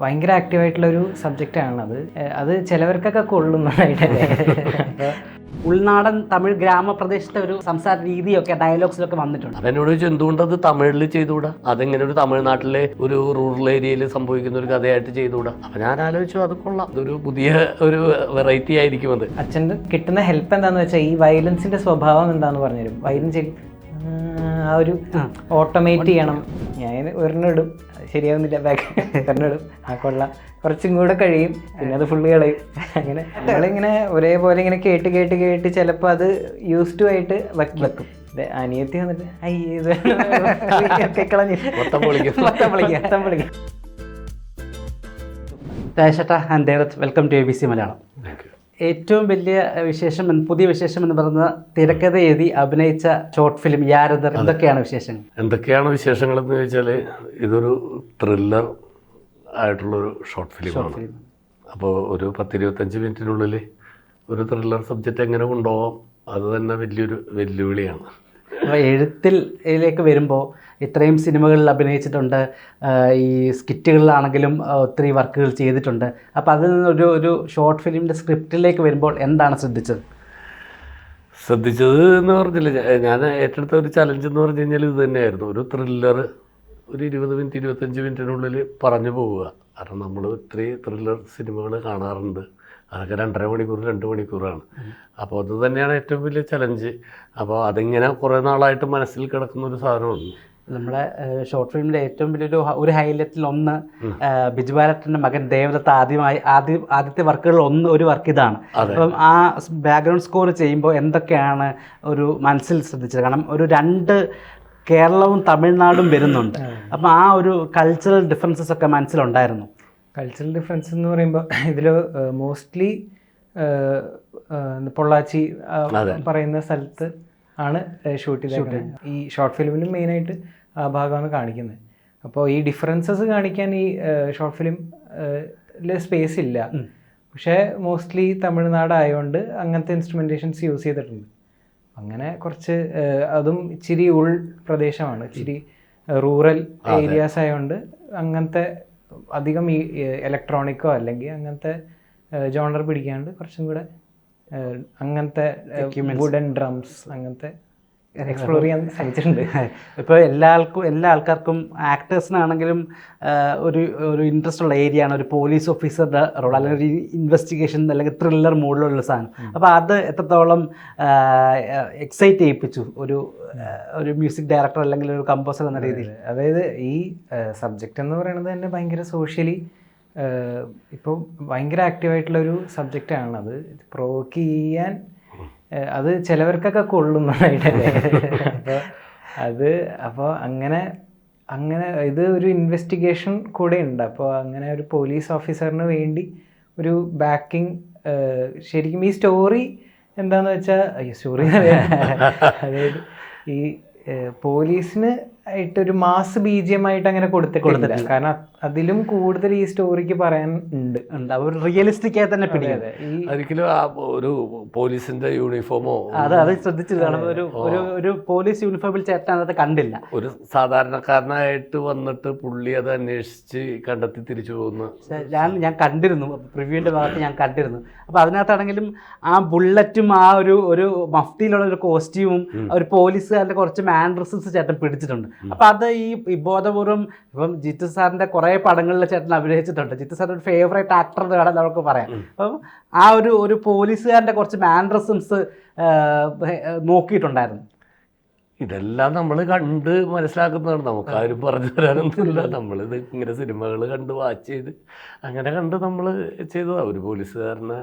ഭയങ്കര ആക്റ്റീവായിട്ടുള്ളൊരു സബ്ജക്റ്റാണ് അത് ചിലവർക്കൊക്കെ കൊള്ളുന്നതായിട്ടല്ലേ. ഉൾനാടൻ തമിഴ് ഗ്രാമപ്രദേശത്തെ ഒരു സംസാര രീതിയൊക്കെ ഡയലോഗ്സിലൊക്കെ വന്നിട്ടുണ്ട്. അതെന്നോട് ചോദിച്ചു എന്തുകൊണ്ടത് തമിഴിൽ ചെയ്തുകൂടാ, അതെങ്ങനെ ഒരു തമിഴ്നാട്ടിലെ ഒരു റൂറൽ ഏരിയയിൽ സംഭവിക്കുന്ന ഒരു കഥയായിട്ട് ചെയ്തുകൂടാ. അപ്പം ഞാൻ ആലോചിച്ചു അത് കൊള്ളാം, അതൊരു പുതിയ ഒരു വെറൈറ്റി ആയിരിക്കും അത്. അച്ഛൻ്റെ കിട്ടുന്ന ഹെൽപ്പ് എന്താണെന്ന് വെച്ചാൽ ഈ വയലൻസിൻ്റെ സ്വഭാവം എന്താണെന്ന് പറഞ്ഞുതരും. വയലൻസ് ആ ഒരു ഓട്ടോമേറ്റ് ചെയ്യണം. ഞാൻ ഒരെണ്ണം ഇടും, ശരിയാവുന്നില്ല, ബാക്ക് ഒരെണ്ണം ഇടും, ആ കൊള്ളാം, കുറച്ചും കൂടെ കഴിയും, പിന്നെ അത് ഫുള്ള് കളയും. അങ്ങനെ നമ്മളിങ്ങനെ ഒരേപോലെ ഇങ്ങനെ കേട്ട് കേട്ട് കേട്ട് ചിലപ്പോൾ അത് യൂസ്ഡ് ആയിട്ട് വെക്കും. അനിയത്തി വന്നിട്ട് മൊത്തം പൊളിക്കും. രാജേട്ടാ and Devadath, welcome to ABC Malayalam. ഏറ്റവും വലിയ വിശേഷം, പുതിയ വിശേഷം എന്ന് പറയുന്നത് തിരക്കഥ എഴുതി അഭിനയിച്ച ഷോർട്ട് ഫിലിം യാരദർ. എന്തൊക്കെയാണ് വിശേഷങ്ങൾ? എന്തൊക്കെയാണ് വിശേഷങ്ങളെന്ന് ചോദിച്ചാൽ ഇതൊരു ത്രില്ലർ ആയിട്ടുള്ളൊരു ഷോർട്ട് ഫിലിമാണ്. അപ്പോൾ ഒരു 10-25 മിനിറ്റിനുള്ളിൽ ഒരു ത്രില്ലർ സബ്ജക്റ്റ് എങ്ങനെ കൊണ്ടുപോകാം, അത് തന്നെ വലിയൊരു വെല്ലുവിളിയാണ്. അപ്പോൾ എഴുത്തിലേക്ക് വരുമ്പോൾ ഇത്രയും സിനിമകളിൽ അഭിനയിച്ചിട്ടുണ്ട്, ഈ സ്കിറ്റുകളിലാണെങ്കിലും ഒത്തിരി വർക്കുകൾ ചെയ്തിട്ടുണ്ട്. അപ്പോൾ അതിൽ നിന്നൊരു ഒരു ഷോർട്ട് ഫിലിമിൻ്റെ സ്ക്രിപ്റ്റിലേക്ക് വരുമ്പോൾ എന്താണ് ശ്രദ്ധിച്ചത് എന്ന് പറഞ്ഞില്ല, ഞാൻ ഏറ്റെടുത്ത ഒരു ചലഞ്ച് എന്ന് പറഞ്ഞു കഴിഞ്ഞാൽ ഇത് തന്നെയായിരുന്നു. ഒരു ത്രില്ലർ ഒരു 20 മിനിറ്റ് 25 മിനിറ്റിനുള്ളിൽ പറഞ്ഞു പോവുക. കാരണം നമ്മൾ ഇത്രയും ത്രില്ലർ സിനിമകൾ കാണാറുണ്ട്, അതൊക്കെ 2.5 മണിക്കൂർ 2 മണിക്കൂറാണ്. അപ്പോൾ അത് തന്നെയാണ് ഏറ്റവും വലിയ ചലഞ്ച്. അപ്പോൾ അതിങ്ങനെ കുറേ നാളായിട്ട് മനസ്സിൽ കിടക്കുന്ന ഒരു സാധനമാണ്. നമ്മുടെ ഷോർട്ട് ഫിലിമിൻ്റെ ഏറ്റവും വലിയൊരു ഒരു ഹൈലൈറ്റിൽ ഒന്ന് ബിജു ബാലറ്റിൻ്റെ മകൻ ദേവദത്ത് ആദ്യത്തെ വർക്കുകളിൽ ഒരു വർക്ക് ഇതാണ്. അപ്പം ആ ബാക്ക്ഗ്രൗണ്ട് സ്കോർ ചെയ്യുമ്പോൾ എന്തൊക്കെയാണ് ഒരു മനസ്സിൽ ശ്രദ്ധിച്ചത്? കാരണം ഒരു 2 കേരളവും തമിഴ്നാടും വരുന്നുണ്ട്. അപ്പം ആ ഒരു കൾച്ചറൽ ഡിഫറൻസസ് ഒക്കെ മനസ്സിലുണ്ടായിരുന്നു. കൾച്ചറൽ ഡിഫറൻസ് എന്ന് പറയുമ്പോൾ ഇതിൽ മോസ്റ്റ്ലി പൊള്ളാച്ചി പറയുന്ന സ്ഥലത്ത് ആണ് ഷൂട്ട് ചെയ്തത്. ഈ ഷോർട്ട് ഫിലിമിലും മെയിനായിട്ട് ആ ഭാഗമാണ് കാണിക്കുന്നത്. അപ്പോൾ ഈ ഡിഫറൻസസ് കാണിക്കാൻ ഈ ഷോർട്ട് ഫിലിമിൽ സ്പേസ് ഇല്ല. പക്ഷേ മോസ്റ്റ്ലി തമിഴ്നാട് ആയതുകൊണ്ട് അങ്ങനത്തെ ഇൻസ്ട്രുമെൻറ്റേഷൻസ് യൂസ് ചെയ്തിട്ടുണ്ട്. അങ്ങനെ കുറച്ച് അതും ഇച്ചിരി ഉൾ പ്രദേശമാണ്, ഇച്ചിരി റൂറൽ ഏരിയാസ് ആയതുകൊണ്ട് അങ്ങനത്തെ അധികം ഈ ഇലക്ട്രോണിക്കോ അല്ലെങ്കിൽ അങ്ങനത്തെ ജോണർ പിടിക്കാണ്ട് കുറച്ചും കൂടെ അങ്ങനത്തെ വുഡൻ ഡ്രംസ് അങ്ങനത്തെ എക്സ്പ്ലോർ ചെയ്യാൻ ശ്രമിച്ചിട്ടുണ്ട്. ഇപ്പോൾ എല്ലാ ആൾക്കാർക്കും ആക്ടേഴ്സിനാണെങ്കിലും ഒരു ഇൻട്രസ്റ്റ് ഉള്ള ഏരിയ ആണ് ഒരു പോലീസ് ഓഫീസറുടെ റോൾ, അല്ലെങ്കിൽ ഒരു ഇൻവെസ്റ്റിഗേഷൻ അല്ലെങ്കിൽ ത്രില്ലർ മോഡിലുള്ള സാധനം. അപ്പോൾ അത് എത്രത്തോളം എക്സൈറ്റ് ചെയ്യിപ്പിച്ചു ഒരു മ്യൂസിക് ഡയറക്ടർ അല്ലെങ്കിൽ ഒരു കമ്പോസർ എന്ന രീതിയിൽ? അതായത് ഈ സബ്ജക്റ്റ് എന്ന് പറയുന്നത് തന്നെ ഭയങ്കര സോഷ്യലി ഇപ്പോൾ ഭയങ്കര ആക്റ്റീവായിട്ടുള്ളൊരു സബ്ജക്റ്റാണ്. അത് പ്രൊവോക്ക് ചെയ്യാൻ അത് ചിലവർക്കൊക്കെ കൊള്ളുന്നതായിട്ടല്ലേ. അപ്പോൾ അങ്ങനെ ഇത് ഒരു ഇൻവെസ്റ്റിഗേഷൻ കൂടെ ഉണ്ട്. അപ്പോൾ അങ്ങനെ ഒരു പോലീസ് ഓഫീസറിന് വേണ്ടി ഒരു ബാക്കിംഗ്, ശരിക്കും ഈ സ്റ്റോറി എന്താണെന്ന് വെച്ചാൽ സ്റ്റോറി അതായത് ഈ പോലീസിന് ആയിട്ടൊരു മാസ് BGM ആയിട്ട് അങ്ങനെ കൊടുത്തിട്ടില്ല. കാരണം അതിലും കൂടുതൽ ഈ സ്റ്റോറിക്ക് പറയാൻ ഉണ്ട്. ഒരു റിയലിസ്റ്റിക് ആയി തന്നെ പിടിക്കുന്നത്. ഒരിക്കലും ഒരു പോലീസിന്റെ യൂണിഫോമോ അത് ശ്രദ്ധിച്ചതാണ്. ഒരു പോലീസ് യൂണിഫോമിൽ ചേട്ടൻ അതൊക്കെ കണ്ടില്ല. ഒരു സാധാരണക്കാരനായിട്ട് വന്നിട്ട് പുള്ളി അത് അന്വേഷിച്ച് കണ്ടെത്തി തിരിച്ചു പോകുന്നു. ഞാൻ കണ്ടിരുന്നു, പ്രിവ്യൂവിന്റെ ഭാഗത്ത് ഞാൻ കണ്ടിരുന്നു. അപ്പോൾ അതിനകത്താണെങ്കിലും ആ ബുള്ളറ്റും ആ ഒരു മഫ്തിയിലുള്ള ഒരു കോസ്റ്റ്യൂമും ഒരു പോലീസുകാരുടെ കുറച്ച് മാൻഡ്രസസ് ചേട്ടൻ പിടിച്ചിട്ടുണ്ട്. അപ്പം അത് ഈ ബോധപൂർവ്വം ഇപ്പം ജിത്തു സാറിൻ്റെ കുറേ പടങ്ങളിൽ ചേട്ടൻ അഭിനയിച്ചിട്ടുണ്ട്. ജിത്തു സാറിൻ്റെ ഒരു ഫേവറേറ്റ് ആക്ടർ എന്ന് വേണം നമുക്ക് പറയാം. അപ്പം ആ ഒരു പോലീസുകാരൻ്റെ കുറച്ച് മാൻഡ്രസംസ് നോക്കിയിട്ടുണ്ടായിരുന്നു. ഇതെല്ലാം നമ്മൾ കണ്ട് മനസ്സിലാക്കുന്നതാണ്, നമുക്കാരും പറഞ്ഞു തരാനൊന്നുമില്ല. നമ്മളിത് ഇങ്ങനെ സിനിമകൾ കണ്ട് വാച്ച് ചെയ്ത് അങ്ങനെ കണ്ട് നമ്മൾ ചെയ്തതാണ്. ഒരു പോലീസുകാരനെ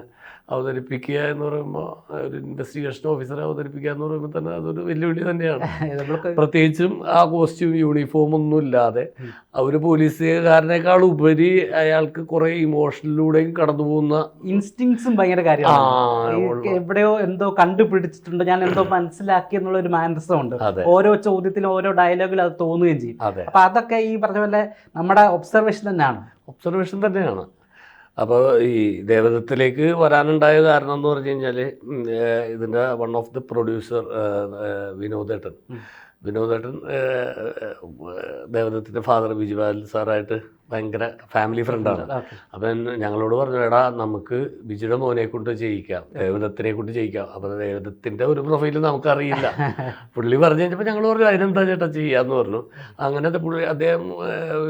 അവതരിപ്പിക്കുക എന്ന് പറയുമ്പോൾ, ഒരു ഇൻവെസ്റ്റിഗേഷൻ ഓഫീസറെ അവതരിപ്പിക്കുക എന്ന് പറയുമ്പോൾ തന്നെ അതൊരു വെല്ലുവിളി തന്നെയാണ്. പ്രത്യേകിച്ചും ആ കോസ്റ്റ്യൂം യൂണിഫോം ഒന്നും ഇല്ലാതെ ഒരു പോലീസുകാരനേക്കാൾ ഉപരി അയാൾക്ക് കുറെ ഇമോഷനിലൂടെയും കടന്നു പോകുന്ന ഇൻസ്റ്റിങ്സും ഭയങ്കര കാര്യമാണ്. എവിടെയോ എന്തോ കണ്ടുപിടിച്ചിട്ടുണ്ട്, ഞാൻ എന്തോ മനസ്സിലാക്കി എന്നുള്ള ഒരു മാനസം ഉണ്ട്. ഓരോ ചോദ്യത്തിലും ഓരോ ഡയലോഗിലും അത് തോന്നുകയും ചെയ്യും. അപ്പൊ അതൊക്കെ ഈ പറഞ്ഞ പോലെ നമ്മുടെ ഒബ്സർവേഷൻ തന്നെയാണ്. അപ്പോൾ ഈ ദേവദത്തിലേക്ക് വരാനുണ്ടായ കാരണം എന്ന് പറഞ്ഞു കഴിഞ്ഞാൽ ഇതിൻ്റെ വൺ ഓഫ് ദി പ്രൊഡ്യൂസർ വിനോദേട്ടൻ വിനോദേട്ടൻ ദേവദത്തിൻ്റെ ഫാദർ ബിജുപാൽ സാറായിട്ട് ഭയങ്കര ഫാമിലി ഫ്രണ്ടാണ്. അപ്പം ഞങ്ങളോട് പറഞ്ഞു, എടാ നമുക്ക് ബിജുയുടെ മോനെ കൊണ്ട് ചെയ്യിക്കാം, ദേവദത്തിനെ കൊണ്ട് ചെയ്യിക്കാം. അപ്പം ദേവദത്തിൻ്റെ ഒരു പ്രൊഫൈൽ നമുക്കറിയില്ല. പുള്ളി പറഞ്ഞു കഴിഞ്ഞപ്പോൾ ഞങ്ങൾ പറഞ്ഞു അതിനെന്താ ചേട്ടാ ചെയ്യാമെന്ന് പറഞ്ഞു. അങ്ങനെ അദ്ദേഹം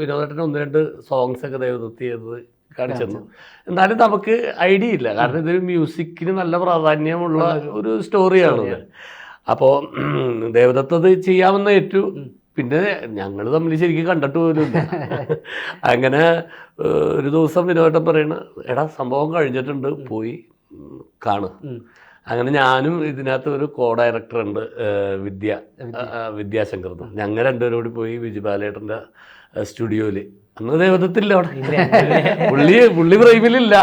വിനോദേട്ടന് 1-2 സോങ്സൊക്കെ ദേവദത്ത് ചെയ്തത് കാണിച്ചു തന്നു. എന്നാലും നമുക്ക് ഐഡിയ ഇല്ല, കാരണം ഇതൊരു മ്യൂസിക്കിന് നല്ല പ്രാധാന്യമുള്ള ഒരു സ്റ്റോറിയാണത്. അപ്പോൾ ദേവദത്തത് ചെയ്യാമെന്ന് ഏറ്റു. പിന്നെ ഞങ്ങൾ തമ്മിൽ ശരിക്കും കണ്ടിട്ട് പോലുമില്ല. അങ്ങനെ ഒരു ദിവസം വിനോദേട്ടൻ പറയണ, എടാ സംഭവം കഴിഞ്ഞിട്ടുണ്ട്, പോയി കാണും. അങ്ങനെ ഞാനും ഇതിനകത്ത് ഒരു ഡയറക്ടറുണ്ട്, വിദ്യാശങ്കർ. ഞങ്ങൾ രണ്ടുപേരും കൂടി പോയി ബിജുപാലേട്ടൻ്റെ സ്റ്റുഡിയോയിൽ. അന്ന് ദേവദത്തില്ല അവിടെ, പുള്ളി പ്രൈമിലില്ല.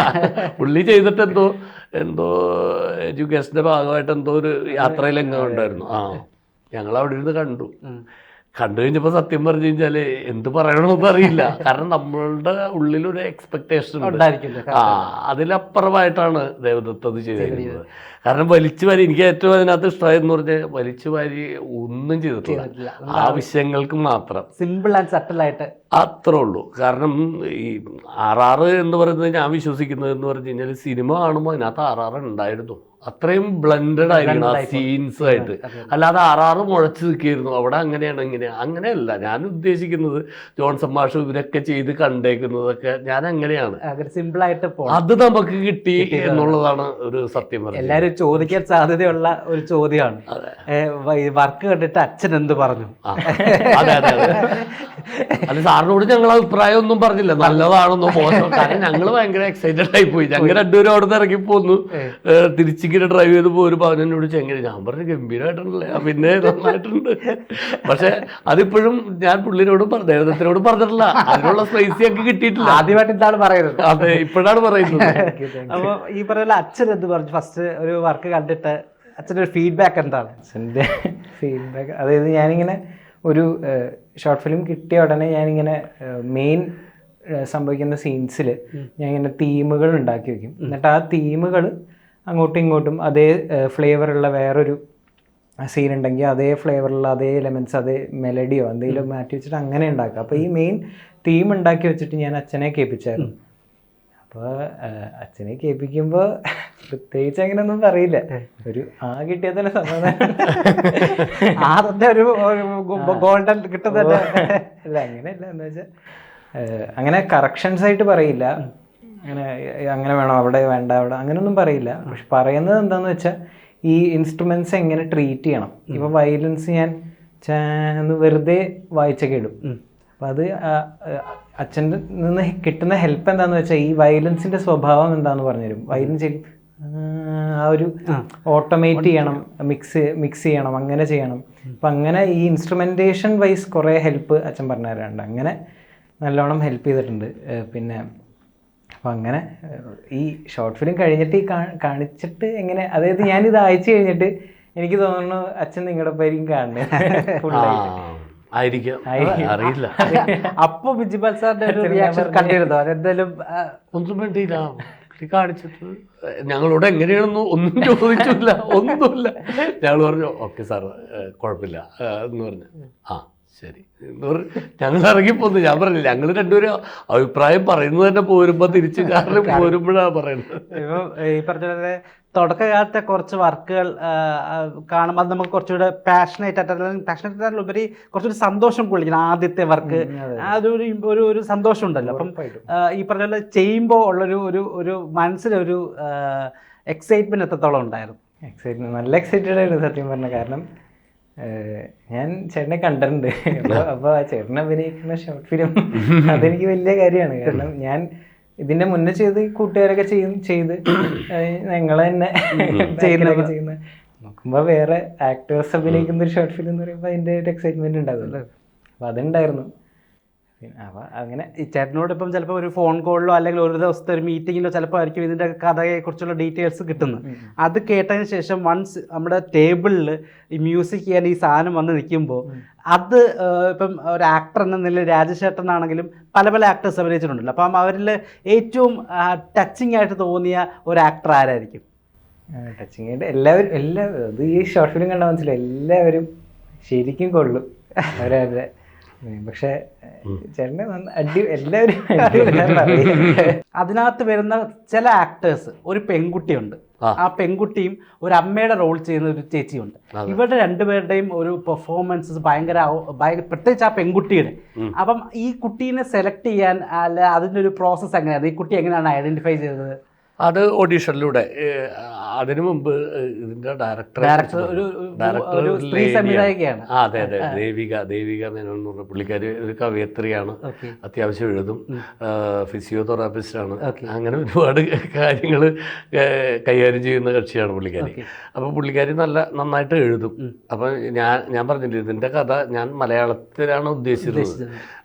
പുള്ളി ചെയ്തിട്ട് എന്തോ എഡ്യൂക്കേഷൻ്റെ ഭാഗമായിട്ട് എന്തോ ഒരു യാത്രയിലെങ്ങോ ഉണ്ടായിരുന്നു. ഞങ്ങൾ അവിടെ ഇരുന്ന് കണ്ടു കഴിഞ്ഞപ്പോൾ സത്യം പറഞ്ഞു കഴിഞ്ഞാൽ എന്ത് പറയണമെന്നൊന്നും അറിയില്ല. കാരണം നമ്മളുടെ ഉള്ളിലൊരു എക്സ്പെക്ടേഷൻ ഉണ്ട്, അതിലപ്പുറമായിട്ടാണ് ദേവദത്ത് അത് ചെയ്തിരിക്കുന്നത്. കാരണം വലിച്ചു വാരി, എനിക്ക് ഏറ്റവും അതിനകത്ത് ഇഷ്ടമായെന്ന് പറഞ്ഞാൽ വലിച്ചു വാരി ഒന്നും ചെയ്തിട്ടില്ല, ആവശ്യങ്ങൾക്ക് മാത്രം, സിമ്പിൾ ആൻഡ് സട്ടിൽ ആയിട്ട് അത്രേ ഉള്ളൂ. കാരണം ഈ RR എന്ന് പറയുന്നത് ഞാൻ വിശ്വസിക്കുന്നത് എന്ന് പറഞ്ഞു കഴിഞ്ഞാൽ സിനിമ കാണുമ്പോൾ അതിനകത്ത് RR ഉണ്ടായിരുന്നു, അത്രയും ബ്ലെൻഡഡ് ആയിരിക്കണം ആ സീൻസ് ആയിട്ട്. അല്ലാതെ RR മുഴച്ച് നിൽക്കുകയായിരുന്നു അവിടെ അങ്ങനെയാണ് അങ്ങനെയല്ല. ഞാൻ ഉദ്ദേശിക്കുന്നത് ജോൺസൺ മാഷ് ഇവരൊക്കെ ചെയ്ത് കണ്ടേക്കുന്നതൊക്കെ ഞാൻ അങ്ങനെയാണ്, സിമ്പിൾ ആയിട്ട് അത് നമുക്ക് കിട്ടി എന്നുള്ളതാണ് ഒരു സത്യം പറഞ്ഞത്. എല്ലാവരും ചോദിക്കാൻ സാധ്യതയുള്ള ഒരു ചോദ്യമാണ്, വർക്ക് കണ്ടിട്ട് അച്ഛൻ എന്ത് പറഞ്ഞു? അതെ അതെ അതെ. അല്ല, സാറിനോട് ഞങ്ങൾ അഭിപ്രായം ഒന്നും പറഞ്ഞില്ല, നല്ലതാണെന്നോ മോശം. കാരണം ഞങ്ങൾ ഭയങ്കര എക്സൈറ്റഡ് ആയി പോയി. ഞങ്ങൾ രണ്ടുപേരും അവിടെ നിന്ന് ഇറങ്ങി പോന്നു, തിരിച്ചിങ്ങനെ ഡ്രൈവ് ചെയ്ത് പോരും. അവനോട് ചെങ്ങനെ ഞാൻ പറഞ്ഞു ഗംഭീരമായിട്ടുണ്ടല്ലേ, പിന്നെ നന്നായിട്ടുണ്ട്. പക്ഷെ അതിപ്പോഴും ഞാൻ പുള്ളിനോടും ദേവദത്തിനോടും പറഞ്ഞിട്ടില്ല, അതിനുള്ള സ്പേസ് ഞങ്ങൾക്ക് കിട്ടിയിട്ടില്ല. ആദ്യമായിട്ട് എന്താണ് പറയുന്നത്? അതെ, ഇപ്പോഴാണ് പറയുന്നത്. അപ്പോൾ ഈ പറയുന്ന അച്ഛൻ എന്ത് പറഞ്ഞു? ഫസ്റ്റ് ഒരു വർക്ക് കണ്ടിട്ട് അച്ഛൻ്റെ ഒരു ഫീഡ്ബാക്ക് എന്താണ്? അച്ഛൻ്റെ ഫീഡ്ബാക്ക്, അതായത് ഞാനിങ്ങനെ ഒരു ഷോർട്ട് ഫിലിം കിട്ടിയ ഉടനെ ഞാനിങ്ങനെ മെയിൻ സംഭവിക്കുന്ന സീൻസിൽ ഞാനിങ്ങനെ തീമുകൾ ഉണ്ടാക്കി വയ്ക്കും. എന്നിട്ട് ആ തീമുകൾ അങ്ങോട്ടും ഇങ്ങോട്ടും അതേ ഫ്ലേവറുള്ള വേറൊരു സീൻ ഉണ്ടെങ്കിൽ അതേ ഫ്ലേവറുള്ള അതേ എലമെൻറ്റ്സ് അതേ മെലഡിയോ എന്തെങ്കിലും മാറ്റി വെച്ചിട്ട് അങ്ങനെ ഉണ്ടാക്കുക. അപ്പോൾ ഈ മെയിൻ തീം ഉണ്ടാക്കി വെച്ചിട്ട് ഞാൻ അച്ഛനെ കേൾപ്പിച്ചായിരുന്നു. അപ്പോൾ അച്ഛനെ കേൾപ്പിക്കുമ്പോൾ പ്രത്യേകിച്ച് അങ്ങനെയൊന്നും പറയില്ല, ഒരു കിട്ടിയാൽ തന്നെ സമാധാനം, ഒരു ഗോൾഡൻ കിട്ടുന്നത് അല്ല അങ്ങനെയല്ല. എന്താ വെച്ചാൽ അങ്ങനെ കറക്ഷൻസ് ആയിട്ട് പറയില്ല, അങ്ങനെ വേണം അവിടെ വേണ്ട അവിടെ അങ്ങനെയൊന്നും പറയില്ല. പക്ഷെ പറയുന്നത് എന്താണെന്ന് വെച്ചാൽ ഈ ഇൻസ്ട്രുമെൻറ്റ്സ് എങ്ങനെ ട്രീറ്റ് ചെയ്യണം. ഇപ്പോൾ വയലൻസ് ഞാൻ വെറുതെ വായിച്ചൊക്കെ ഇടും. അപ്പം അത് അച്ഛൻ്റെ നിന്ന് കിട്ടുന്ന ഹെൽപ്പ് എന്താണെന്ന് വെച്ചാൽ ഈ വയലൻസിൻ്റെ സ്വഭാവം എന്താണെന്ന് പറഞ്ഞുതരും. വയലൻസ് ആ ഒരു ഓട്ടോമേറ്റ് ചെയ്യണം, മിക്സ് ചെയ്യണം, അങ്ങനെ ചെയ്യണം. അപ്പം അങ്ങനെ ഈ ഇൻസ്ട്രുമെൻറ്റേഷൻ വൈസ് കുറേ ഹെൽപ്പ് അച്ഛൻ പറഞ്ഞു തരാറുണ്ട്. അങ്ങനെ നല്ലോണം ഹെൽപ്പ് ചെയ്തിട്ടുണ്ട്. പിന്നെ അപ്പം അങ്ങനെ ഈ ഷോർട്ട് ഫിലിം കഴിഞ്ഞിട്ട് ഈ കാണിച്ചിട്ട് എങ്ങനെ, അതായത് ഞാനിത് അയച്ചു കഴിഞ്ഞിട്ട് എനിക്ക് തോന്നുന്നു അച്ഛൻ നിങ്ങളുടെ പേരും കാണുന്നത് അറിയില്ല. അപ്പൊ ബിജുപാൽ സാറിന്റെ ഒരു റിയാക്ഷൻ കണ്ടിരുന്നോ? അതെന്തായാലും ഒന്നും വേണ്ടിയില്ല, കാണിച്ചിട്ട് ഞങ്ങളോട് എങ്ങനെയാണെന്ന് ഒന്നും ചോദിച്ചില്ല, ഒന്നുമില്ല. ഞങ്ങൾ പറഞ്ഞു ഓക്കെ സാർ കുഴപ്പമില്ല എന്ന് പറഞ്ഞു. ശരി എന്ന് പറഞ്ഞ് ഞങ്ങൾ ഇറങ്ങിപ്പോന്നു. ഞാൻ പറഞ്ഞില്ല, ഞങ്ങൾ രണ്ടുപേരും അഭിപ്രായം പറയുന്നത് തന്നെ പോരുമ്പോ തിരിച്ച് കാരണം പോരുമ്പോഴാണ് പറയുന്നത്. ഇപ്പം ഈ പറഞ്ഞ തുടക്കകാലത്തെ കുറച്ച് വർക്കുകൾ കാണുമ്പോൾ അത് നമുക്ക് കുറച്ചുകൂടെ പാഷനേറ്റ് ആയിട്ടുള്ള കുറച്ചൊരു സന്തോഷം കൊള്ളിക്കണം. ആദ്യത്തെ വർക്ക് അതൊരു സന്തോഷം ഉണ്ടല്ലോ. അപ്പം ഈ പറഞ്ഞ പോലെ ചെയ്യുമ്പോൾ ഉള്ളൊരു മനസ്സിലൊരു എക്സൈറ്റ്മെന്റ് എത്രത്തോളം ഉണ്ടായിരുന്നു? നല്ല എക്സൈറ്റഡ് ആയിരുന്നു സത്യം പറഞ്ഞ. കാരണം ഞാൻ ചേട്ടനെ കണ്ടിട്ടുണ്ട്. അപ്പോൾ ആ ചേട്ടനെ അഭിനയിക്കുന്ന ഷോർട്ട് ഫിലിം അതെനിക്ക് വലിയ കാര്യമാണ്. കാരണം ഞാൻ ഇതിന്റെ മുന്നേ ചെയ്ത് കൂട്ടുകാരൊക്കെ ചെയ്ത് ഞങ്ങൾ തന്നെ ചെയ്യുന്ന നോക്കുമ്പോൾ വേറെ ആക്ടേഴ്സ് അഭിനയിക്കുന്ന ഒരു ഷോർട്ട് ഫിലിം എന്ന് പറയുമ്പോൾ അതിൻ്റെ ഒരു എക്സൈറ്റ്മെന്റ് ഉണ്ടാകുമല്ലോ. അപ്പോൾ അതുണ്ടായിരുന്നു. അപ്പോൾ അങ്ങനെ ഈ ചേട്ടനോട് ഇപ്പം ചിലപ്പോൾ ഒരു ഫോൺ കോളിലോ അല്ലെങ്കിൽ ഒരു ദിവസത്തെ ഒരു മീറ്റിങ്ങിലോ ചിലപ്പോൾ ആയിരിക്കും ഇതിൻ്റെ കഥയെക്കുറിച്ചുള്ള ഡീറ്റെയിൽസ് കിട്ടുന്നത്. അത് കേട്ടതിന് ശേഷം വൺസ് നമ്മുടെ ടേബിളിൽ ഈ മ്യൂസിക് ചെയ്യാൻ ഈ സാധനം വന്ന് നിൽക്കുമ്പോൾ അത് ഇപ്പം ഒരു ആക്ടർ എന്ന നിലയിൽ രാജശേട്ടനാണെങ്കിലും പല ആക്ടേഴ്സ് അഭിനയിച്ചിട്ടുണ്ടല്ലോ. അപ്പം അവരിൽ ഏറ്റവും ടച്ചിങ് ആയിട്ട് തോന്നിയ ഒരു ആക്ടർ ആരായിരിക്കും? ടച്ചിങ് ആയിട്ട് എല്ലാവരും അത് ഈ ഷോർട്ട് ഫിലിം കണ്ടാൽ മനസ്സിലായി. എല്ലാവരും ശരിക്കും കൊള്ളും അവരവരുടെ. പക്ഷെ ചേട്ടനെ എല്ലാവരും അതിനകത്ത് വരുന്ന ചില ആക്ടേഴ്സ്, ഒരു പെൺകുട്ടിയുണ്ട്, ആ പെൺകുട്ടിയും ഒരു അമ്മയുടെ റോൾ ചെയ്യുന്ന ഒരു ചേച്ചിയുണ്ട്. ഇവരുടെ രണ്ടുപേരുടെയും ഒരു പെർഫോമൻസസ് ഭയങ്കര പ്രത്യേകിച്ച് ആ പെൺകുട്ടിയുടെ. അപ്പം ഈ കുട്ടീനെ സെലക്ട് ചെയ്യാൻ അല്ല അതിൻ്റെ ഒരു പ്രോസസ്സ് എങ്ങനെയാണ്? ഈ കുട്ടി എങ്ങനെയാണ് ഐഡന്റിഫൈ ചെയ്തത്? അത് ഓഡീഷനിലൂടെ. അതിനു മുമ്പ് ഇതിന്റെ ഡയറക്ടർ ഒരു സ്ത്രീ സംവിധായികയാണ്. അതെ അതെ, ദേവിക മേനോൻ എന്ന് പറഞ്ഞ പുള്ളിക്കാരി ഒരു കവയത്രിയാണ്, അത്യാവശ്യം എഴുതും, ഫിസിയോതെറാപ്പിസ്റ്റാണ്, അങ്ങനെ ഒരുപാട് കാര്യങ്ങൾ കൈകാര്യം ചെയ്യുന്ന കക്ഷിയാണ് പുള്ളിക്കാരി. അപ്പോൾ പുള്ളിക്കാരി നന്നായിട്ട് എഴുതും. അപ്പം ഞാൻ പറഞ്ഞില്ലേ, ഇതിൻ്റെ കഥ ഞാൻ മലയാളത്തിലാണ് ഉദ്ദേശിച്ചിരുന്നത്.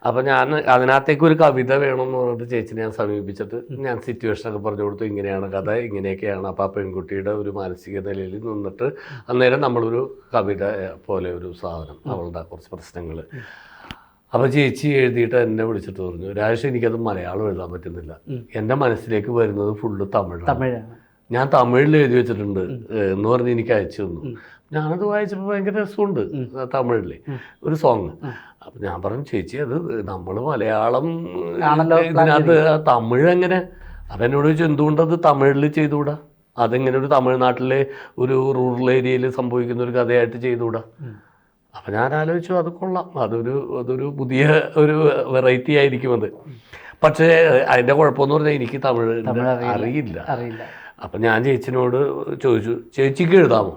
അപ്പം ഞാൻ അതിനകത്തേക്ക് ഒരു കവിത വേണമെന്ന് പറഞ്ഞിട്ട് ചേച്ചിനെ ഞാൻ സമീപിച്ചിട്ട് ഞാൻ സിറ്റുവേഷനൊക്കെ പറഞ്ഞു കൊടുത്തു, ഇങ്ങനെയാണ് കഥ, ഇങ്ങനെയൊക്കെയാണ്. അപ്പോൾ ആ പെൺകുട്ടിയുടെ ഒരു മാനസിക നിലയിൽ നിന്നിട്ട് അന്നേരം നമ്മളൊരു കവിത പോലെ ഒരു സാധനം, അവളുടെ കുറച്ച് പ്രശ്നങ്ങൾ. അപ്പോൾ ചേച്ചി എഴുതിയിട്ട് എന്നെ വിളിച്ചിട്ട് പറഞ്ഞു, രാജേഷ് എനിക്കത് മലയാളം എഴുതാൻ പറ്റുന്നില്ല, എൻ്റെ മനസ്സിലേക്ക് വരുന്നത് ഫുള്ള് തമിഴാണ്, ഞാൻ തമിഴിൽ എഴുതി വെച്ചിട്ടുണ്ട് എന്ന് പറഞ്ഞ് എനിക്ക് അയച്ചു തന്നു. ഞാനത് വായിച്ചപ്പോൾ ഭയങ്കര രസമുണ്ട്, തമിഴിൽ ഒരു സോങ്. അപ്പം ഞാൻ പറഞ്ഞു, ചേച്ചി അത് നമ്മൾ മലയാളം ഇതിനകത്ത് തമിഴ് എങ്ങനെ? അപ്പം എന്നോട് ചോദിച്ചു, എന്തുകൊണ്ടത് തമിഴിൽ ചെയ്തുകൂടാ? അതെങ്ങനെ ഒരു തമിഴ്നാട്ടിലെ ഒരു റൂറൽ ഏരിയയിൽ സംഭവിക്കുന്ന ഒരു കഥയായിട്ട് ചെയ്തുകൂടാ? അപ്പം ഞാൻ ആലോചിച്ചു, അത് കൊള്ളാം, അതൊരു പുതിയ ഒരു വെറൈറ്റി ആയിരിക്കും അത്. പക്ഷേ അതിൻ്റെ കുഴപ്പമെന്ന് പറഞ്ഞാൽ എനിക്ക് തമിഴ് അറിയില്ല. അപ്പം ഞാൻ ചേച്ചിനോട് ചോദിച്ചു, ചേച്ചിക്ക് എഴുതാമോ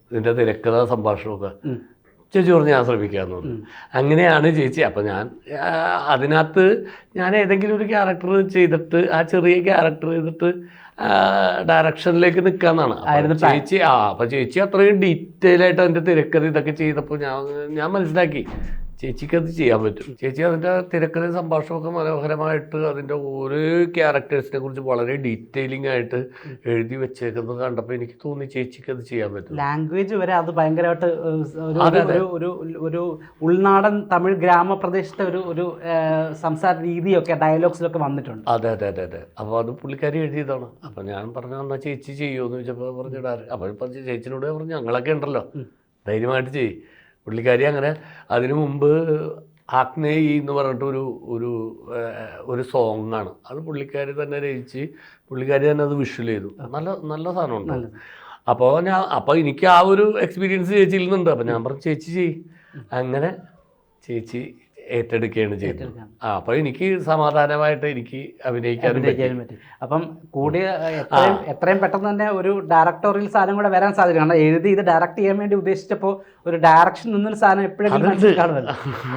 ഇതിൻ്റെ തിരക്കഥ സംഭാഷണമൊക്കെ? ചേച്ചി പറഞ്ഞു, ഞാൻ ശ്രമിക്കാമെന്ന് പറഞ്ഞു. അങ്ങനെയാണ് ചേച്ചി. അപ്പം ഞാൻ അതിനകത്ത് ഞാൻ ഏതെങ്കിലും ഒരു ക്യാരക്ടർ ചെയ്തിട്ട് ആ ചെറിയ ക്യാരക്ടർ ചെയ്തിട്ട് ഡയറക്ഷനിലേക്ക് നിൽക്കാന്നാണ് ചേച്ചി. അപ്പം ചേച്ചി അത്രയും ഡീറ്റെയിൽ ആയിട്ട് അതിൻ്റെ തിരക്കഥ ഇതൊക്കെ ചെയ്തപ്പോൾ ഞാൻ മനസ്സിലാക്കി ചേച്ചിക്കത് ചെയ്യാൻ പറ്റും. ചേച്ചി അതിൻ്റെ തിരക്കഥ സംഭാഷണമൊക്കെ മനോഹരമായിട്ട് അതിൻ്റെ ഓരോ ക്യാരക്ടേഴ്സിനെ കുറിച്ച് വളരെ ഡീറ്റെയിലിംഗ് ആയിട്ട് എഴുതി വെച്ചേക്കുന്നത് കണ്ടപ്പോൾ എനിക്ക് തോന്നി ചേച്ചിക്ക് അത് ചെയ്യാൻ പറ്റും. ലാംഗ്വേജ് വരെ അത് ഭയങ്കരമായിട്ട് ഒരു ഉൾനാടൻ തമിഴ് ഗ്രാമപ്രദേശത്തെ ഒരു സംസാര രീതിയൊക്കെ ഡയലോഗ്സിലൊക്കെ വന്നിട്ടുണ്ട്. അതെ അതെ അതെ അതെ. അപ്പോൾ അത് പുള്ളിക്കാരി എഴുതിയതാണ്. അപ്പം ഞാൻ പറഞ്ഞു, എന്നാൽ ചേച്ചി ചെയ്യുമെന്ന് ചോദിച്ചപ്പോൾ പറഞ്ഞിടാറ്. അപ്പോൾ ഇപ്പം ചേച്ചിനോട് പറഞ്ഞു, ഞങ്ങളൊക്കെ ഉണ്ടല്ലോ, ധൈര്യമായിട്ട് ചെയ്യും. പുള്ളിക്കാരി അങ്ങനെ. അതിനു മുമ്പ് ആഗ്നേയി എന്ന് പറഞ്ഞിട്ട് ഒരു സോങ്ങാണ്, അത് പുള്ളിക്കാരി തന്നെ രചിച്ച് പുള്ളിക്കാരി തന്നെ അത് വിഷ്വൽ ചെയ്തു. നല്ല സാധനമുണ്ട്. അപ്പോൾ എനിക്ക് ആ ഒരു എക്സ്പീരിയൻസ് ചേച്ചിയിൽ നിന്നുണ്ട്. അപ്പം ഞാൻ പറഞ്ഞു, ചേച്ചി ചെയ്യും. അങ്ങനെ ചേച്ചി ഏറ്റെടുക്കുകയാണ് ചെയ്തത്. അപ്പോൾ എനിക്ക് സമാധാനമായിട്ട് എനിക്ക് അഭിനയിക്കാനും പറ്റി. അപ്പം കൂടിയ എത്രയും പെട്ടെന്ന് തന്നെ ഒരു ഡയറക്ടോറിയൽ സാധനം കൂടെ വരാൻ സാധ്യത. കാരണം എഴുതി ഇത് ഡയറക്റ്റ് ചെയ്യാൻ വേണ്ടി ഉദ്ദേശിച്ചപ്പോൾ ഒരു ഡയറക്ഷൻ നിന്നൊരു സാധനം എപ്പോഴെങ്കിലും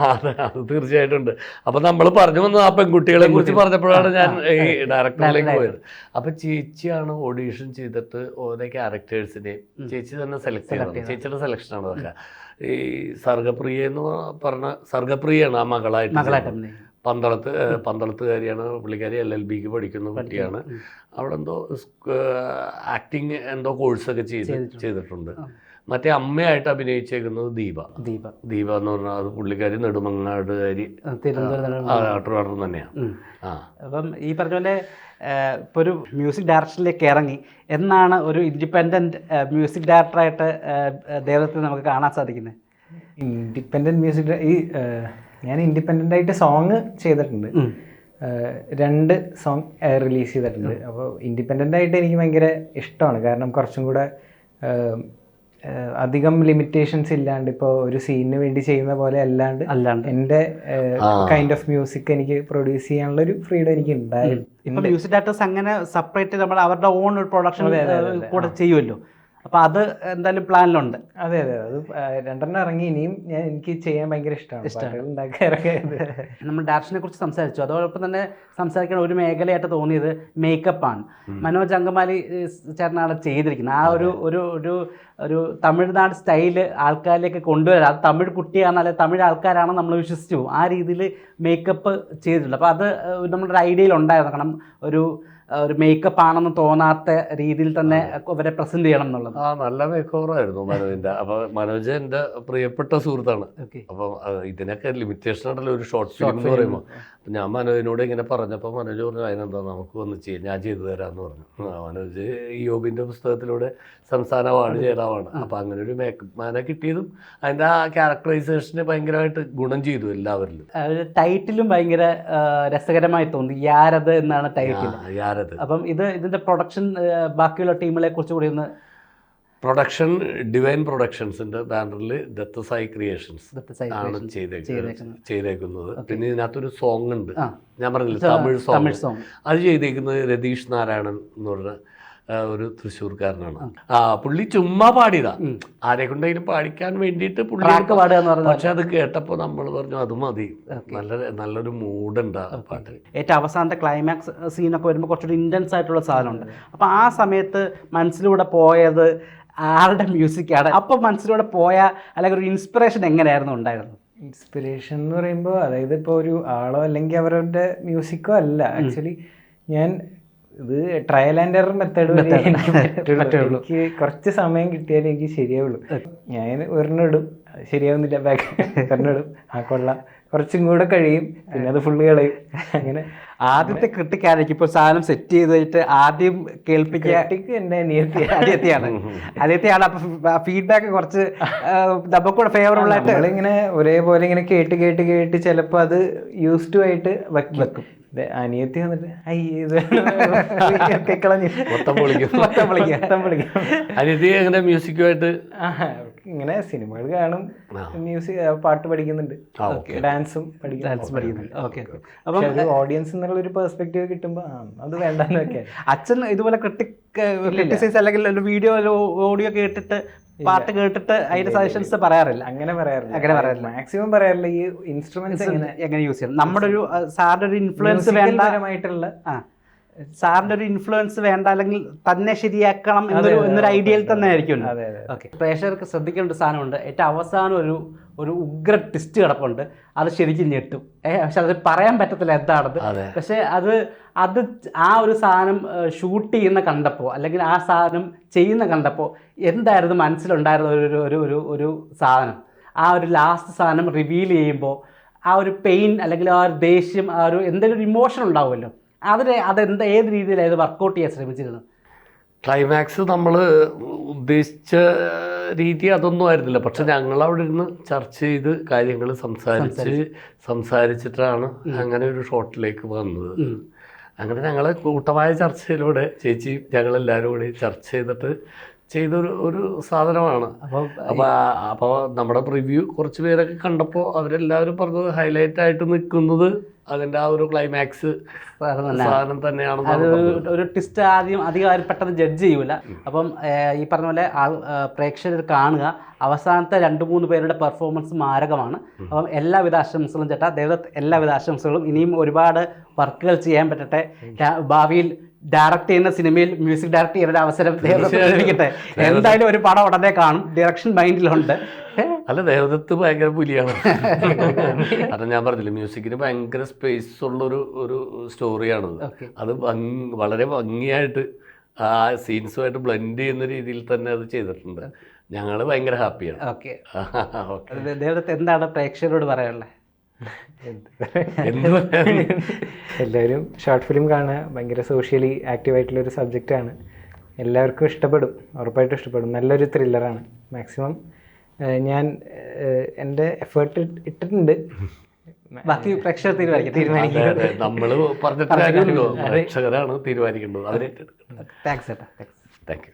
അതെ, അത് തീർച്ചയായിട്ടും ഉണ്ട്. അപ്പം നമ്മൾ പറഞ്ഞു വന്നത് ആ പെൺകുട്ടികളെ കുറിച്ച് പറഞ്ഞപ്പോഴാണ് ഞാൻ ഈ ഡയറക്ടറിലേക്ക് പോയത്. അപ്പം ചേച്ചിയാണ് ഓഡീഷൻ ചെയ്തിട്ട് ഓരോ ക്യാരക്ടേഴ്സിനെ ചേച്ചി തന്നെ സെലക്ട് ചെയ്തത്. ചേച്ചിയുടെ സെലക്ഷനാണ് അതൊക്കെ. ഈ സർഗപ്രിയ എന്ന് പറഞ്ഞ സർഗപ്രിയാണ് ആ മകളായിട്ട്. പന്തളത്തുകാരിയാണ് പുള്ളിക്കാരി. LLBക്ക് പഠിക്കുന്ന കുട്ടിയാണ്. അവിടെ എന്തോ ആക്ടിങ് എന്തോ കോഴ്സൊക്കെ ചെയ്തിട്ടുണ്ട്. മറ്റേ അമ്മയായിട്ട് അഭിനയിച്ചേക്കുന്നത് ദീപ എന്ന് പറഞ്ഞാൽ അത് പുള്ളിക്കാരി നെടുമങ്ങാടുകാരി, ട്രിവാൻഡ്രം തന്നെയാണ്. അപ്പം ഈ പറഞ്ഞ പോലെ ഇപ്പോൾ ഒരു മ്യൂസിക് ഡയറക്ഷനിലേക്ക് ഇറങ്ങി എന്നാണ് ഒരു ഇൻഡിപെൻഡൻറ്റ് മ്യൂസിക് ഡയറക്ടറായിട്ട് ദേവദത്തിനെ നമുക്ക് കാണാൻ സാധിക്കുന്നത്? ഇൻഡിപെൻഡൻറ്റ് മ്യൂസിക് ഞാൻ ഇൻഡിപെൻഡൻ്റ് ആയിട്ട് സോങ് ചെയ്തിട്ടുണ്ട്, 2 സോങ് റിലീസ് ചെയ്തിട്ടുണ്ട്. അപ്പോൾ ഇൻഡിപെൻഡൻ്റ് ആയിട്ട് എനിക്ക് ഭയങ്കര ഇഷ്ടമാണ്. കാരണം കുറച്ചും കൂടെ അധികം ലിമിറ്റേഷൻസ് ഇല്ലാണ്ട്, ഇപ്പോൾ ഒരു സീനിന് വേണ്ടി ചെയ്യുന്ന പോലെ അല്ലാണ്ട് എൻ്റെ കൈൻഡ് ഓഫ് മ്യൂസിക് എനിക്ക് പ്രൊഡ്യൂസ് ചെയ്യാനുള്ള ഒരു ഫ്രീഡം എനിക്ക് ഉണ്ടായിരുന്നു. ഇപ്പം മ്യൂസിക് ഡയറക്ടേഴ്സ് അങ്ങനെ സെപ്പറേറ്റ് നമ്മൾ അവരുടെ ഓൺ ഒരു പ്രൊഡക്ഷൻ കൂടെ ചെയ്യുമല്ലോ. അപ്പോൾ അത് എന്തായാലും പ്ലാനിലുണ്ട്. അതെ അതെ, അത് 2 ഇറങ്ങി. ഇനിയും എനിക്ക് ചെയ്യാൻ ഭയങ്കര ഇഷ്ടമാണ് നമ്മൾ ഡയറക്ഷനെ കുറിച്ച് സംസാരിച്ചു. അതോടൊപ്പം തന്നെ സംസാരിക്കുന്ന ഒരു മേഖലയായിട്ട് തോന്നിയത് മേക്കപ്പാണ്. മനോജ് അങ്കമാലി ചേട്ടനാണ് ചെയ്തിരിക്കുന്നത്. ആ ഒരു തമിഴ്നാട് സ്റ്റൈല് ആൾക്കാരിലേക്ക് കൊണ്ടുവരാം. അത് തമിഴ് കുട്ടിയാണ് അല്ലെങ്കിൽ തമിഴ് ആൾക്കാരാണെന്ന് നമ്മൾ വിശ്വസിച്ചു പോകും. ആ രീതിയിൽ മേക്കപ്പ് ചെയ്തിട്ടുണ്ട്. അപ്പോൾ അത് നമ്മുടെ ഒരു ഐഡിയയിൽ ഉണ്ടായിരുന്നു. കാരണം ഒരു ഒരു മേക്കപ്പ് ആണെന്ന് തോന്നാത്ത രീതിയിൽ തന്നെ അവരെ പ്രസന്റ് ചെയ്യണം എന്നുള്ളത്. നല്ല മേക്ക് ഓവറായിരുന്നു മനോജിന്റെ. അപ്പൊ മനോജ് എന്റെ പ്രിയപ്പെട്ട സുഹൃത്താണ്. അപ്പം ഇതിനൊക്കെ ലിമിറ്റേഷൻ ഉണ്ടല്ലോ ഒരു ഷോർട്ട് ഫിലിം എന്ന് പറയുമ്പോൾ. ഞാൻ മനോജിനോട് ഇങ്ങനെ പറഞ്ഞപ്പോൾ മനോജ് പറഞ്ഞു അതിനെന്താ നമുക്ക് വന്ന് ചെയ്യാം, ഞാൻ ചെയ്തു തരാമെന്ന് പറഞ്ഞു. മനോജ് യോബിന്റെ പുസ്തകത്തിലൂടെ സംസ്ഥാന അവാർഡ് ജേതാവാണ്. അപ്പൊ അങ്ങനെ ഒരു മേക്കപ്പ് മാനെ കിട്ടിയതും അതിന്റെ ആ ക്യാരക്ടറൈസേഷന് ഭയങ്കരമായിട്ട് ഗുണം ചെയ്തു എല്ലാവരിലും. ടൈറ്റിലും ഭയങ്കര രസകരമായി തോന്നി, യാരത് എന്നാണ് ടൈറ്റിൽ. അപ്പം ഇതിന്റെ പ്രൊഡക്ഷൻ ബാക്കിയുള്ള ടീമുകളെ കുറിച്ച് കൂടി ഒന്ന്. പ്രൊഡക്ഷൻ ഡിവൈൻ പ്രൊഡക്ഷൻസിന്റെ ബാനറിൽ ദത്ത സായി ക്രിയേഷൻസ് ആണ് ചെയ്തേക്കുന്നത്. പിന്നെ ഇതിനകത്തൊരു സോങ് ഉണ്ട്, ഞാൻ പറഞ്ഞില്ല തമിഴ് സോങ്. അത് ചെയ്തേക്കുന്നത് രതീഷ് നാരായണൻ എന്ന് പറഞ്ഞ ഒരു തൃശ്ശൂർക്കാരനാണ്. പുള്ളി ചുമ്മാ പാടിയതാ, ആരെ കൊണ്ടെങ്കിലും പാടിക്കാൻ വേണ്ടിയിട്ട് പുള്ളി. പക്ഷെ അത് കേട്ടപ്പോൾ നമ്മൾ പറഞ്ഞു അത് മതി, നല്ലൊരു മൂഡുണ്ട് ആ പാട്ട്. ഏറ്റവും അവസാനത്തെ ക്ലൈമാക്സ് സീനൊക്കെ വരുമ്പോൾ കുറച്ചുകൂടി ഇൻറ്റൻസ് ആയിട്ടുള്ള സാധനമുണ്ട്. അപ്പോൾ ആ സമയത്ത് മനസ്സിലൂടെ പോയത് ആരുടെ മ്യൂസിക്കാണ്? അപ്പോൾ മനസ്സിലൂടെ പോയ അല്ലെങ്കിൽ ഒരു ഇൻസ്പിറേഷൻ എങ്ങനെയായിരുന്നു ഉണ്ടായിരുന്നത്? ഇൻസ്പിറേഷൻ എന്ന് പറയുമ്പോൾ അതായത് ഇപ്പോൾ ഒരു ആളോ അല്ലെങ്കിൽ അവരുടെ മ്യൂസിക്കോ അല്ല. ആക്ച്വലി ഞാൻ ഇത് ട്രയൽ ആൻഡ് എറർ മെത്തേഡ് എനിക്ക് കുറച്ച് സമയം കിട്ടിയാലേ എനിക്ക് ശരിയാവുള്ളൂ. ഞാൻ ഒരെണ്ണിടും, ശരിയാവുന്നില്ല, ബാക്ക് ഒരെണ്ണിടും, ആ കൊള്ളാം, കുറച്ചും കൂടെ കഴിയും, പിന്നെ അത് ഫുള്ള് കളയും. അങ്ങനെ ആദ്യത്തെ ക്രിട്ടിക്കാരേക്ക് ഇപ്പോൾ സാധനം സെറ്റ് ചെയ്തിട്ട് ആദ്യം കേൾപ്പിക്കുക എൻ്റെ അനിയത്തിയാണ്. അപ്പൊ ഫീഡ്ബാക്ക് കുറച്ച് നമുക്കൂടെ ഫേവറബിൾ ആയിട്ട് ഇങ്ങനെ ഒരേപോലെ ഇങ്ങനെ കേട്ട് കേട്ട് കേട്ട് ചിലപ്പോൾ അത് യൂസ്ഡ് ആയിട്ട് വെക്കും. അനിയത്തി വന്നിട്ട് അനിയത്തി എങ്ങനെ മ്യൂസിക്കുമായിട്ട് ഇങ്ങനെ സിനിമകൾ കാണും, മ്യൂസിക് പാട്ട് പഠിക്കുന്നുണ്ട്, ഡാൻസും പഠിക്കുന്നുണ്ട്. അപ്പം ഓഡിയൻസ് എന്നുള്ള ഒരു പെർസ്പെക്റ്റീവ് കിട്ടുമ്പോൾ അത് വേണ്ടെന്ന് വെക്കാൻ. അച്ഛൻ ഇതുപോലെ ക്രിട്ടിസൈസ് അല്ലെങ്കിൽ ഒരു വീഡിയോ ഓഡിയോ കേട്ടിട്ട് പാട്ട് കേട്ടിട്ട് അതിന്റെ സജഷൻസ് പറയാറില്ല? അങ്ങനെ പറയാറില്ല, മാക്സിമം പറയാറില്ല. ഈ ഇൻസ്ട്രുമെന്റ്സ് എങ്ങനെ യൂസ് ചെയ്യണം, നമ്മുടെ ഒരു സാറിന്റെ ഒരു ഇൻഫ്ലുവൻസ് വേണ്ടമായിട്ടുള്ള സാറിന്റെ ഒരു ഇൻഫ്ലുവൻസ് വേണ്ട, അല്ലെങ്കിൽ തന്നെ ശരിയാക്കണം എന്നൊരു ഐഡിയയിൽ തന്നെ ആയിരിക്കും. ഓക്കെ, പ്രേക്ഷകർക്ക് ശ്രദ്ധിക്കേണ്ട ഒരു സാധനമുണ്ട്. ഏറ്റവും അവസാനം ഒരു ഉഗ്ര ട്വിസ്റ്റ് കിടപ്പുണ്ട്, അത് ശരിക്കും ഞെട്ടും. പക്ഷെ അത് പറയാൻ പറ്റത്തില്ല എന്താണത്. പക്ഷെ അത് ആ ഒരു സാധനം ഷൂട്ട് ചെയ്യുന്ന കണ്ടപ്പോൾ അല്ലെങ്കിൽ ആ സാധനം ചെയ്യുന്ന കണ്ടപ്പോൾ എന്തായിരുന്നു മനസ്സിലുണ്ടായിരുന്ന ഒരു സാധനം? ആ ഒരു ലാസ്റ്റ് സാധനം റിവീൽ ചെയ്യുമ്പോൾ ആ ഒരു പെയിൻ അല്ലെങ്കിൽ ആ ഒരു ദേഷ്യം, ആ ഒരു എന്തെങ്കിലും ഒരു ഇമോഷൻ ഉണ്ടാവുമല്ലോ, ഏത് രീതിയിലായത് വർക്കൗട്ട് ചെയ്യാൻ ശ്രമിച്ചിരുന്നത്? ക്ലൈമാക്സ് നമ്മൾ ഉദ്ദേശിച്ച രീതി അതൊന്നും ആയിരുന്നില്ല. പക്ഷെ ഞങ്ങൾ അവിടെ ഇരുന്ന് ചർച്ച ചെയ്ത് കാര്യങ്ങൾ സംസാരിച്ചിട്ടാണ് അങ്ങനെ ഒരു ഷോട്ടിലേക്ക് വന്നത്. അങ്ങനെ ഞങ്ങൾ കൂട്ടമായ ചർച്ചയിലൂടെ ചേച്ചിയും ഞങ്ങളെല്ലാവരും കൂടി ചർച്ച ചെയ്തിട്ട് ചെയ്തൊരു സാധനമാണ്. അപ്പോൾ നമ്മുടെ പ്രിവ്യൂ കുറച്ച് പേരൊക്കെ കണ്ടപ്പോൾ അവരെല്ലാവരും പറഞ്ഞത് ഹൈലൈറ്റ് ആയിട്ട് നിൽക്കുന്നത് അതിൻ്റെ ആ ഒരു ക്ലൈമാക്സ് സാധനം തന്നെയാണ്. ഒരു ട്വിസ്റ്റ് ആദ്യം അധികം പെട്ടെന്ന് ജഡ്ജ് ചെയ്യൂല. അപ്പം ഈ പറഞ്ഞ പോലെ പ്രേക്ഷകർ കാണുക, അവസാനത്തെ 2-3 പേരുടെ പെർഫോമൻസ് മാരകമാണ്. അപ്പം എല്ലാവിധ ആശംസകളും ചേട്ടാ, ദേവദത്ത് എല്ലാവിധ ആശംസകളും. ഇനിയും ഒരുപാട് വർക്കുകൾ ചെയ്യാൻ പറ്റട്ടെ. ഭാവിയിൽ ഡയറക്റ്റ് ചെയ്യുന്ന സിനിമയിൽ മ്യൂസിക് ഡയറക്റ്റ് ചെയ്യുന്ന ഒരു അവസരം ലഭിക്കട്ടെ. എന്തായാലും ഒരു പടം ഉടനെ കാണും, ഡയറക്ഷൻ മൈൻഡിലുണ്ട്. അല്ല, ദേവദത്ത് ഭയങ്കര പുലിയാണ്. കാരണം ഞാൻ പറഞ്ഞില്ല, മ്യൂസിക്കിന് ഭയങ്കര സ്പേസ് ഉള്ളൊരു സ്റ്റോറിയാണത്. അത് വളരെ ഭംഗിയായിട്ട് ആ സീൻസുമായിട്ട് ബ്ലെൻഡ് ചെയ്യുന്ന രീതിയിൽ തന്നെ അത് ചെയ്തിട്ടുണ്ട്. ഞങ്ങൾ ഭയങ്കര ഹാപ്പിയാണ്. ഓക്കെ, ദേവദത്ത് എന്താണ് പ്രേക്ഷകരോട് പറയാനുള്ളത്? എല്ലാവരും ഷോർട്ട് ഫിലിം കാണുക. ഭയങ്കര സോഷ്യലി ആക്റ്റീവായിട്ടുള്ളൊരു സബ്ജക്റ്റാണ്. എല്ലാവർക്കും ഇഷ്ടപ്പെടും, ഉറപ്പായിട്ടും ഇഷ്ടപ്പെടും. നല്ലൊരു ത്രില്ലറാണ്. മാക്സിമം ഞാൻ എൻ്റെ എഫേർട്ട് ഇട്ടിട്ടുണ്ട്. ബാക്കി പ്രേക്ഷകർ തീരുമാനിക്കും. നമ്മൾ പറഞ്ഞിട്ട് കാര്യമല്ലോ, പ്രേക്ഷകരാണ് തീരുമാനിക്കേണ്ടത്. അവരെ താങ്ക്സ് ചേട്ടാ. Thank you.